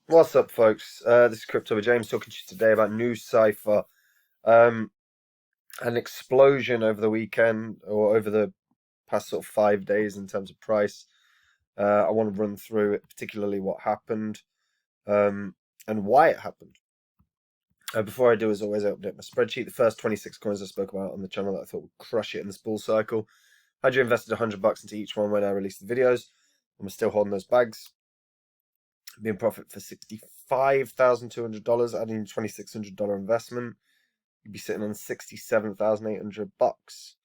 What's up, folks? This is Crypto with James talking to you today about Nucypher. Um, an explosion over the weekend or over the past sort of 5 days in terms of price. I want to run through it, particularly what happened um, and why it happened. Before I do, as always, I update my spreadsheet. The first 26 coins I spoke about on the channel that I thought would crush it in this bull cycle. Had you invested $100 into each one when I released the videos, and we're still holding those bags. Be in profit for $65,200, adding $2,600 investment. You'd be sitting on $67,800. It's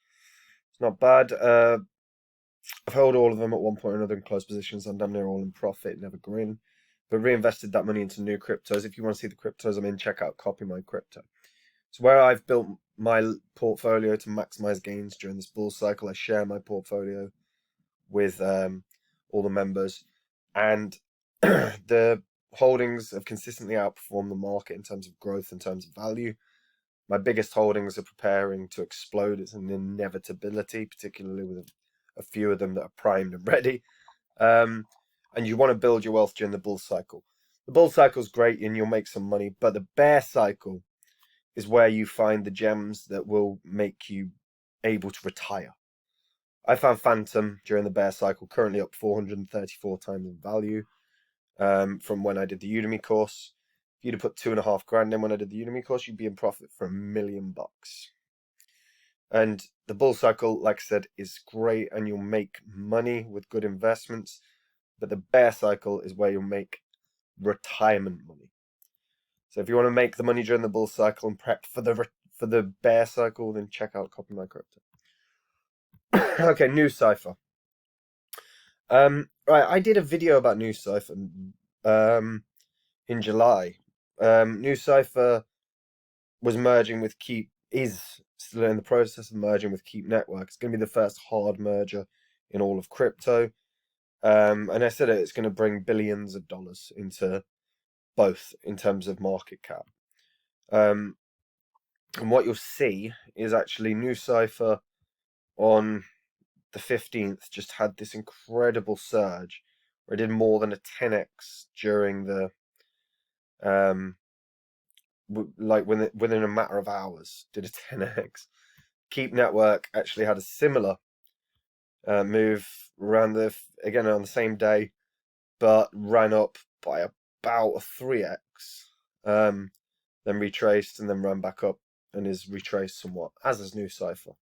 not bad. I've held all of them at one point or another in closed positions. I'm damn near all in profit, never grin. But reinvested that money into new cryptos. If you want to see the cryptos I'm in, check out Copy My Crypto. So where I've built my portfolio to maximize gains during this bull cycle, I share my portfolio with all the members, and the holdings have consistently outperformed the market in terms of growth, in terms of value. My biggest holdings are preparing to explode. It's an inevitability, particularly with a few of them that are primed and ready. And you want to build your wealth during the bull cycle. The bull cycle is great and you'll make some money, but the bear cycle is where you find the gems that will make you able to retire. I found Phantom during the bear cycle, currently up 434 times in value from when I did the Udemy course. If you'd have put 2.5 grand in when I did the Udemy course, you'd be in profit for $1 million. And the bull cycle, like I said, is great and you'll make money with good investments. But the bear cycle is where you'll make retirement money. So if you want to make the money during the bull cycle and prep for the bear cycle, then check out Copy My Crypto. Okay, Nucypher. Right, I did a video about Nucypher in July. Nucypher was merging with Keep, is still in the process of merging with Keep Network. It's going to be the first hard merger in all of crypto. And I said it's going to bring billions of dollars into both in terms of market cap. And what you'll see is actually Nucypher on the 15th just had this incredible surge where it did more than a 10x during the like within a matter of hours did a 10x. Keep Network actually had a similar move around again on the same day, but ran up by about a 3x, then retraced and then ran back up and is retraced somewhat, as is Nucypher.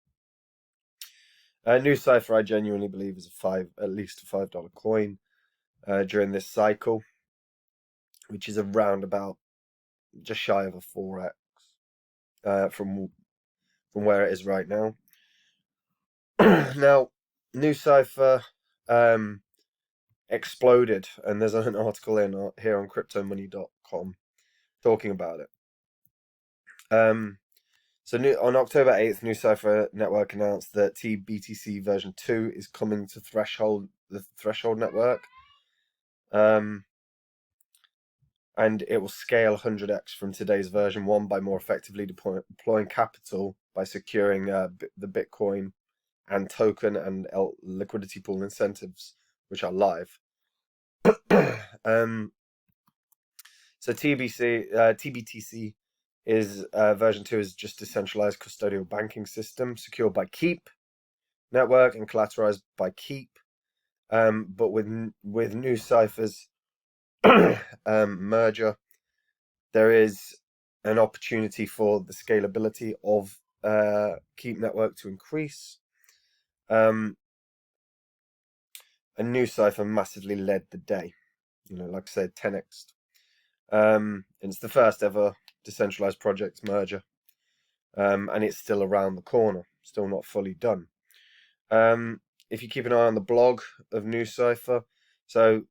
Nucypher, I genuinely believe, is at least a $5 coin during this cycle, which is around about just shy of a 4x from where it is right now. Now, Nucypher exploded, and there's an article in here on cryptomoney.com talking about it. So on October 8th, Nucypher Network announced that TBTC version 2 is coming to the Threshold network. And it will scale 100x from today's version 1 by more effectively deploying capital by securing the Bitcoin and token and liquidity pool incentives, which are live. So TBTC is version 2 is just decentralized custodial banking system secured by Keep Network and collateralized by Keep. But with Nucypher's merger, there is an opportunity for the scalability of Keep Network to increase. And Nucypher massively led the day. Like I said, 10x. It's the first ever decentralized project merger. And it's still around the corner, still not fully done. If you keep an eye on the blog of Nucypher, so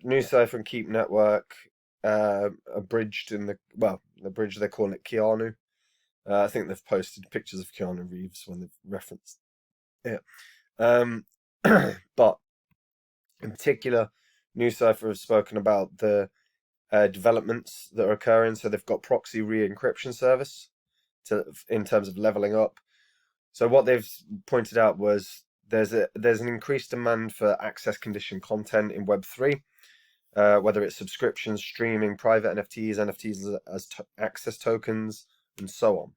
Nucypher and Keep Network are bridged in the bridge they're calling it Keanu. I think they've posted pictures of Keanu Reeves when they've referenced it. But in particular, Nucypher have spoken about the developments that are occurring. So they've got proxy re-encryption service in terms of leveling up. So what they've pointed out was there's an increased demand for access condition content in Web3. whether it's subscriptions, streaming, private NFTs, as access tokens, and so on.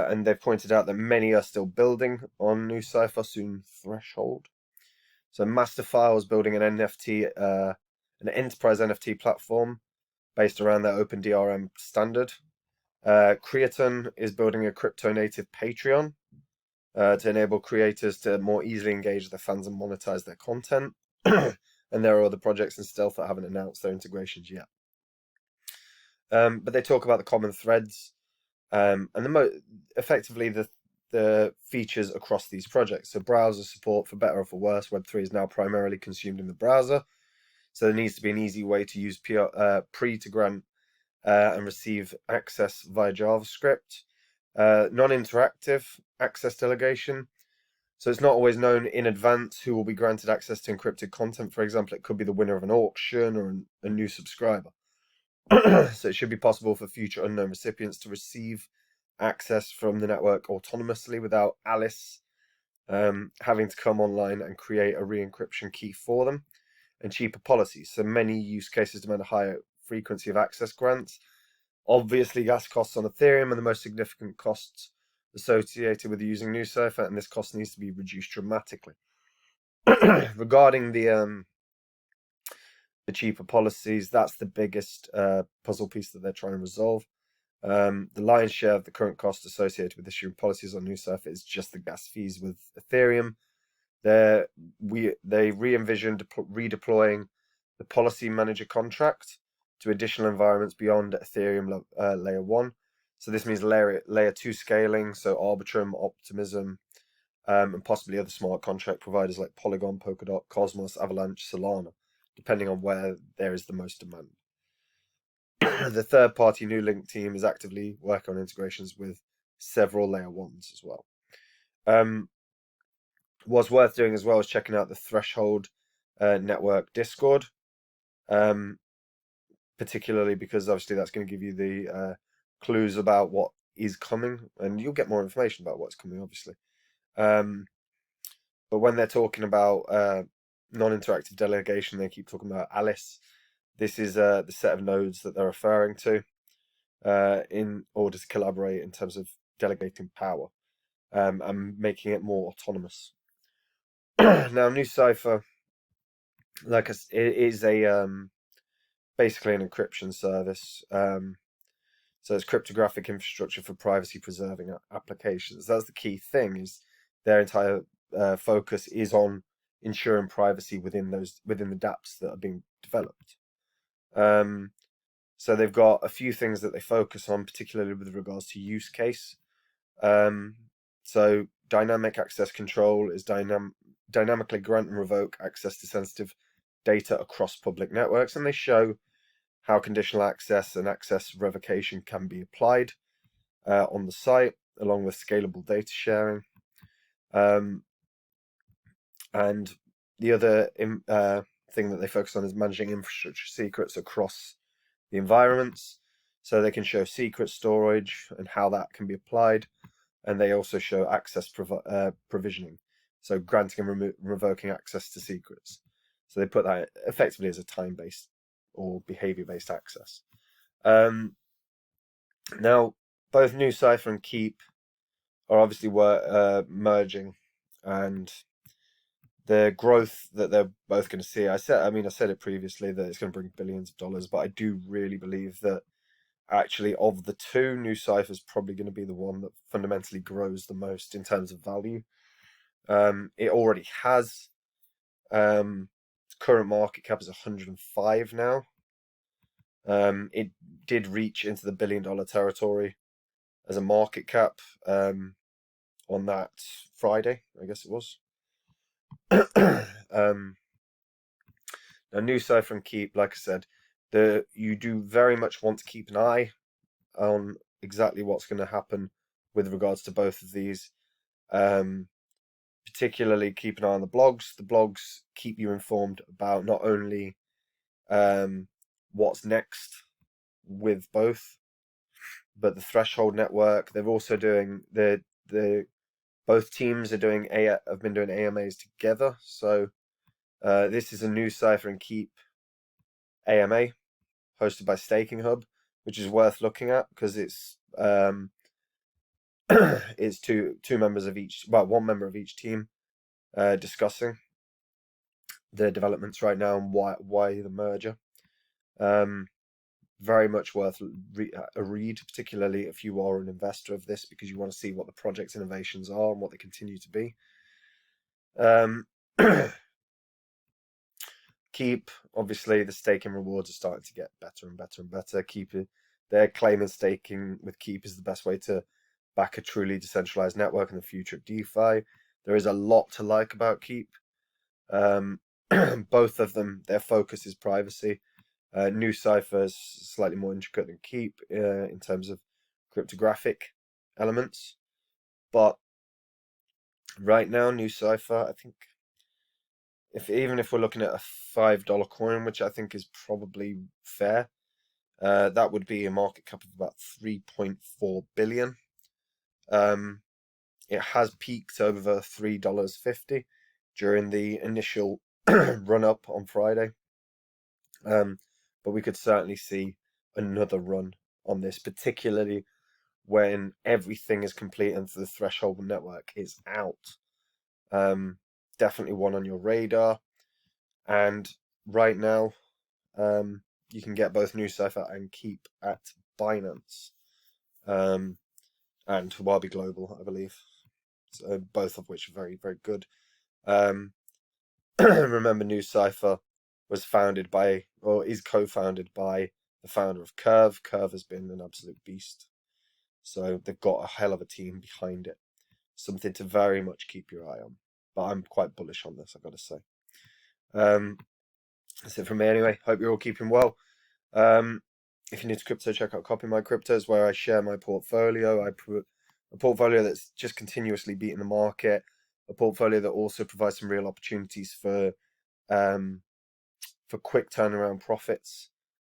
And they've pointed out that many are still building on Nucypher, soon Threshold. So Masterfile is building an NFT, an enterprise NFT platform based around their OpenDRM standard. Creaton is building a crypto-native Patreon to enable creators to more easily engage their fans and monetize their content. And there are other projects in stealth that haven't announced their integrations yet. But they talk about the common threads and effectively the features across these projects. So browser support, for better or for worse, Web3 is now primarily consumed in the browser. So there needs to be an easy way to use pre to grant and receive access via JavaScript. Non-interactive access delegation. So it's not always known in advance who will be granted access to encrypted content. For example, it could be the winner of an auction or a new subscriber. So it should be possible for future unknown recipients to receive access from the network autonomously without Alice having to come online and create a re-encryption key for them, and cheaper policies. So many use cases demand a higher frequency of access grants. Obviously, gas costs on Ethereum are the most significant costs associated with using Nucypher, and this cost needs to be reduced dramatically. Regarding the cheaper policies, that's the biggest puzzle piece that they're trying to resolve. The lion's share of the current cost associated with issuing policies on Nucypher is just the gas fees with Ethereum. They re-envisioned redeploying the policy manager contract to additional environments beyond Ethereum layer 1. So this means layer 2 scaling, so Arbitrum, Optimism, and possibly other smart contract providers like Polygon, Polkadot, Cosmos, Avalanche, Solana, depending on where there is the most demand. The third-party New Link team is actively working on integrations with several layer 1s as well. What's worth doing as well is checking out the Threshold network Discord, particularly because obviously that's going to give you the clues about what is coming, and you'll get more information about what's coming, obviously. But when they're talking about non-interactive delegation, they keep talking about Alice. This is the set of nodes that they're referring to in order to collaborate in terms of delegating power and making it more autonomous. Now, Nucypher, like it is a basically an encryption service. So it's cryptographic infrastructure for privacy-preserving applications. That's the key thing. Is their entire focus is on ensuring privacy within the dApps that are being developed. So they've got a few things that they focus on, particularly with regards to use case. So dynamic access control is dynamically grant and revoke access to sensitive data across public networks, and they show how conditional access and access revocation can be applied on the site, along with scalable data sharing. And the other thing that they focus on is managing infrastructure secrets across the environments. So they can show secret storage and how that can be applied. And they also show access provisioning. So granting and revoking access to secrets. So they put that effectively as a time-based or behavior-based access. Now, both Nucypher and Keep are obviously merging, and the growth that they're both going to see. I said it previously that it's going to bring billions of dollars, but I do really believe that actually of the two, Nucypher is probably going to be the one that fundamentally grows the most in terms of value. It already has. Current market cap is 105 now. It did reach into the $1 billion territory as a market cap on that Friday, I guess it was. Now, Nucypher and Keep, like I said, you do very much want to keep an eye on exactly what's going to happen with regards to both of these. Particularly keep an eye on the blogs. The blogs keep you informed about not only what's next with both, but the Threshold network. They're also doing both teams are doing have been doing AMAs together. So this is a Nucypher and Keep AMA, hosted by Staking Hub, which is worth looking at because it's it's two members of each, well, one member of each team discussing the developments right now and why the merger. Very much worth a read, particularly if you are an investor of this, because you want to see what the project's innovations are and what they continue to be. Keep, obviously, the staking rewards are starting to get better and better and better. They're claiming staking with Keep is the best way to back a truly decentralized network in the future of DeFi. There is a lot to like about Keep. Both of them, their focus is privacy. Nucypher is slightly more intricate than Keep in terms of cryptographic elements. But right now, Nucypher, I think, even if we're looking at a $5 coin, which I think is probably fair, that would be a market cap of about 3.4 billion. It has peaked over $3.50 during the initial run up on Friday. But we could certainly see another run on this, particularly when everything is complete and the threshold network is out. Definitely one on your radar. And right now, you can get both Nucypher and Keep at Binance, and Huobi Global, I believe. So both of which are very, very good. Remember, Nucypher was founded by, or is co-founded by, the founder of Curve. Curve has been an absolute beast. So they've got a hell of a team behind it. Something to very much keep your eye on. But I'm quite bullish on this, I've got to say. That's it from me anyway. Hope you're all keeping well. If you're new to crypto, check out Copy My Cryptos, where I share my portfolio. I put a portfolio that's just continuously beating the market, a portfolio that also provides some real opportunities for quick turnaround profits,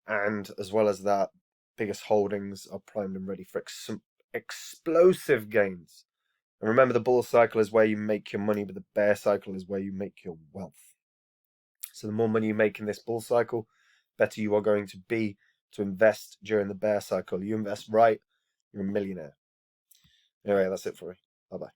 and as well as that, biggest holdings are primed and ready for some explosive gains. And remember, the bull cycle is where you make your money, but the bear cycle is where you make your wealth. So the more money you make in this bull cycle, better you are going to be to invest during the bear cycle. You invest right, you're a millionaire. Anyway, that's it for me. Bye-bye.